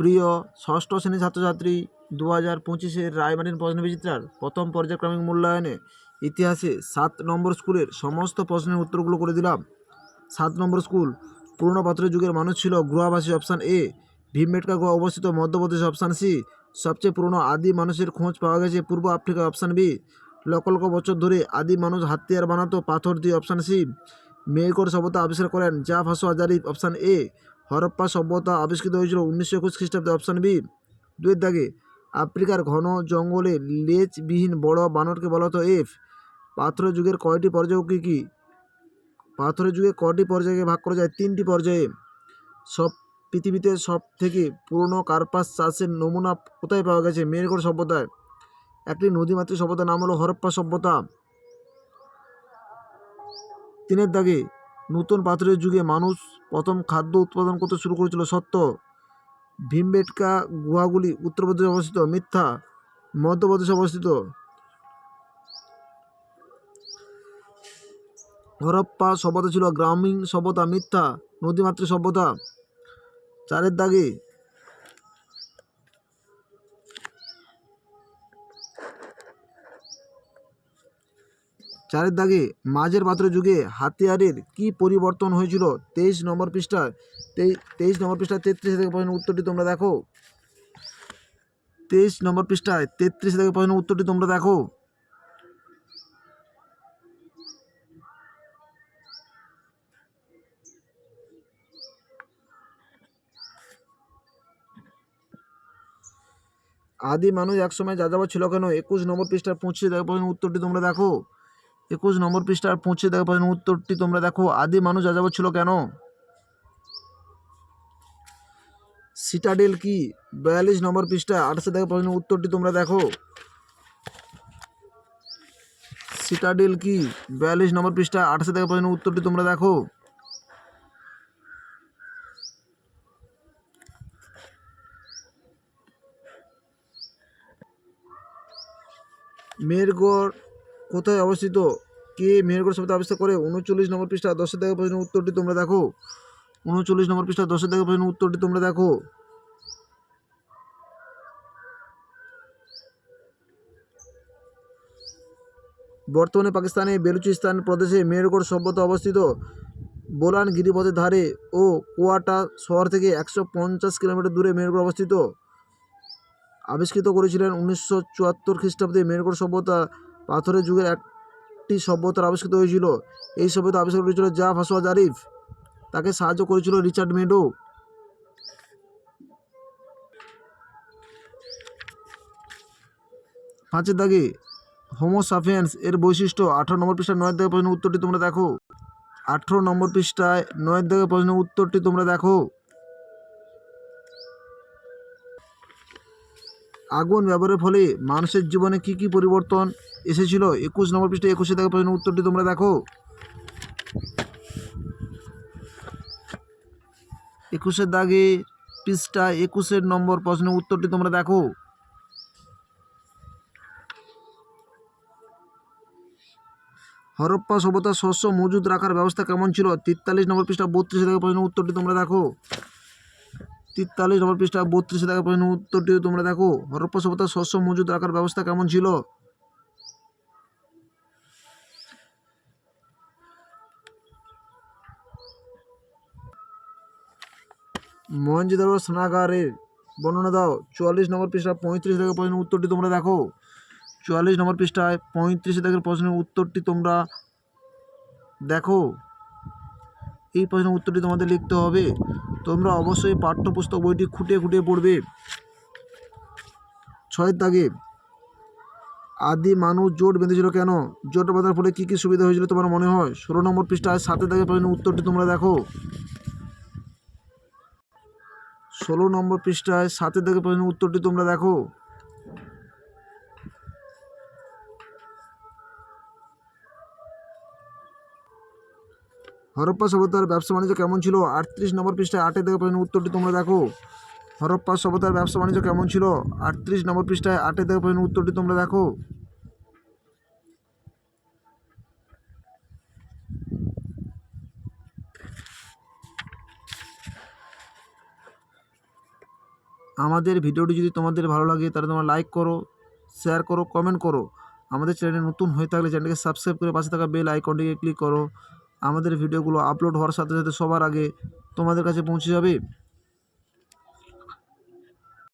প্রিয় ষষ্ঠ শ্রেণীর ছাত্রছাত্রী, 2025-এর রায়মার্টিন প্রশ্নবিচিত্রার প্রথম পর্যায়ক্রমিক মূল্যায়নে ইতিহাসে 7 নম্বর স্কুলের সমস্ত প্রশ্নের উত্তরগুলো করে দিলাম। 7 নম্বর স্কুল, পুরনো পাথরের যুগের মানুষ ছিল গুহাবাসী অপশান এ। ভীমবেটকা গুহা অবস্থিত মধ্যপ্রদেশ অপশান সি। সবচেয়ে পুরনো আদি মানুষের খোঁজ পাওয়া গেছে পূর্ব Africa option B. Lakh lakh বছর ধরে আদি মানুষ হাতিয়ার বানাতো পাথর দিয়ে অপশান সি। মেহেরগড় সভ্যতা আবিষ্কার করেন জাহ ভাসোয়া জারিফ অপশান এ। হরপ্পা সভ্যতা আবিষ্কৃত হয়েছিল 1921 খ্রিস্টাব্দে অপশান বি। 2 দাগে, আফ্রিকার ঘন জঙ্গলে লেজবিহীন বড় বানরকে বলা হতো এফ। পাথরের যুগের কয়টি পর্যায় কী কী? পাথরের যুগে কয়টি পর্যায়ে ভাগ করা যায়? 3টি পর্যায়ে। পৃথিবীতে সব থেকে পুরনো কার্পাস চাষের নমুনা কোথায় পাওয়া গেছে? মেহেরগড় সভ্যতায়। একটি নদীমাতৃক সভ্যতার নাম হলো হরপ্পা সভ্যতা। 3 দাগে, নতুন পাথরের যুগে মানুষ প্রথম খাদ্য উৎপাদন করতে শুরু করেছিল, সত্য। ভীমবেটকা গুহাগুলি উত্তরপ্রদেশে অবস্থিত, মিথ্যা। মধ্যপ্রদেশে অবস্থিত। হরপ্পা সভ্যতা ছিল গ্রামীণ সভ্যতা, মিথ্যা। নদীমাতৃক সভ্যতা। 4 দাগে, মাঝের পাথরের যুগে হাতিয়ারের কি পরিবর্তন হয়েছিল? 23 নম্বর পৃষ্ঠায় 33 থেকে প্রশ্নের উত্তরটি তোমরা দেখো। 23 নম্বর পৃষ্ঠায় 33 থেকে প্রশ্নের উত্তরটি তোমরা দেখো। আদি মানুষ একসময় যাযাবর ছিল কেন? 21 নম্বর পৃষ্ঠার 25 থেকে প্রশ্নের উত্তরটি তোমরা দেখো। 21 নম্বর পৃষ্ঠার 25 থেকে প্রশ্নের উত্তরটি তোমরা দেখো। আদি মানুষ যাযাবর ছিল কেন? সিটাডেল কি? 42 নম্বর পৃষ্ঠায় 28 থেকে প্রশ্নের উত্তরটি তোমরা দেখো। সিটাডেল কি? 42 নম্বর পৃষ্ঠায় 28 থেকে প্রশ্নের উত্তরটি তোমরা দেখো। মেহেরগড় কোথায় অবস্থিত? কে মেহেরগড় সভ্যতা আবিষ্কার করে? 39 নম্বর পৃষ্ঠা 10 থেকে প্রশ্নের উত্তরটি তোমরা দেখো। 39 নম্বর পৃষ্ঠা 10 থেকে প্রশ্নের উত্তরটি তোমরা দেখো। বর্তমানে পাকিস্তানে বেলুচিস্তান প্রদেশে মেহেরগড় সভ্যতা অবস্থিত। বোলান গিরিপথের ধারে ও কোয়াটা শহর থেকে 150 কিলোমিটার দূরে মেহেরগড় অবস্থিত। আবিষ্কৃত করেছিলেন 1974 খ্রিস্টাব্দে। মেহেরগড় সভ্যতা পাথরের যুগের একটি সভ্যতার আবিষ্কৃত হয়েছিল। এই সভ্যতা আবিষ্কার করেছিল জাহ ভাসোয়া জারিফ। তাকে সাহায্য করেছিল রিচার্ড মেডো। 5 দাগে, হোমো সাপিয়েন্স এর বৈশিষ্ট্য। 18 নম্বর পৃষ্ঠায় 9 থেকে প্রশ্নের উত্তরটি তোমরা দেখো। 18 নম্বর পৃষ্ঠায় 9 থেকে প্রশ্নের উত্তরটি তোমরা দেখো। আগুন ব্যবহারের ফলে মানুষের জীবনে কি কি পরিবর্তন এসেছিল? 21 নম্বর পৃষ্ঠায় 21 থেকে প্রশ্নের উত্তরটি তোমরা দেখো। 21 দাগে পৃষ্ঠায় 21 নম্বর প্রশ্নের উত্তরটি তোমরা দেখো। হরপ্পা সভ্যতার শস্য মজুদ রাখার ব্যবস্থা কেমন ছিল? 43 নম্বর পৃষ্ঠা 32 থেকে প্রশ্নের উত্তরটি তোমরা দেখো। 43 নম্বর পৃষ্ঠা 32 থেকে প্রশ্নের উত্তরটি তোমরা দেখো। হরপ্পা সভ্যতার শস্য মজুদ রাখার ব্যবস্থা কেমন ছিল? মহেঞ্জোদারো স্নানাগারের বর্ণনা দাও। 44 নম্বর পৃষ্ঠা 35 থেকে প্রশ্নের উত্তরটি তোমরা দেখো। 44 নম্বর পৃষ্ঠায় 35 থেকে প্রশ্নের উত্তরটি তোমরা দেখো। এই প্রশ্নের উত্তরটি তোমাদের লিখতে হবে। তোমরা অবশ্যই পাঠ্যপুস্তক বইটি খুঁটিয়ে খুঁটিয়ে পড়বে। 6 দাগে, আদি মানুষ জোট বেঁধেছিল কেন? জোট বাঁধার ফলে কী কী সুবিধা হয়েছিল তোমার মনে হয়? 16 নম্বর পৃষ্ঠায় 7 দাগে প্রশ্নের উত্তরটি তোমরা দেখো। 16 নম্বর পৃষ্ঠায় 7 দাগে প্রশ্নের উত্তরটি তোমরা দেখো। হরপ্পা সভ্যতার ব্যবসা বাণিজ্য কেমন ছিল? 38 নম্বর পৃষ্ঠায় 8 থেকে প্রশ্নের উত্তরটি তোমরা দেখো। হরপ্পা সভ্যতার ব্যবসা বাণিজ্য কেমন ছিল? 38 নম্বর পৃষ্ঠায় 8 থেকে প্রশ্নের উত্তরটি তোমরা দেখো। আমাদের ভিডিওটি যদি তোমাদের ভালো লাগে তাহলে তোমরা লাইক করো, শেয়ার করো, কমেন্ট করো। আমাদের চ্যানেলে নতুন হয়ে থাকলে চ্যানেলকে সাবস্ক্রাইব করে পাশে থাকা বেল আইকনটিকে ক্লিক করো। আমাদের ভিডিওগুলো আপলোড হওয়ার সাথে সাথে সবার আগে তোমাদের কাছে পৌঁছে যাবে।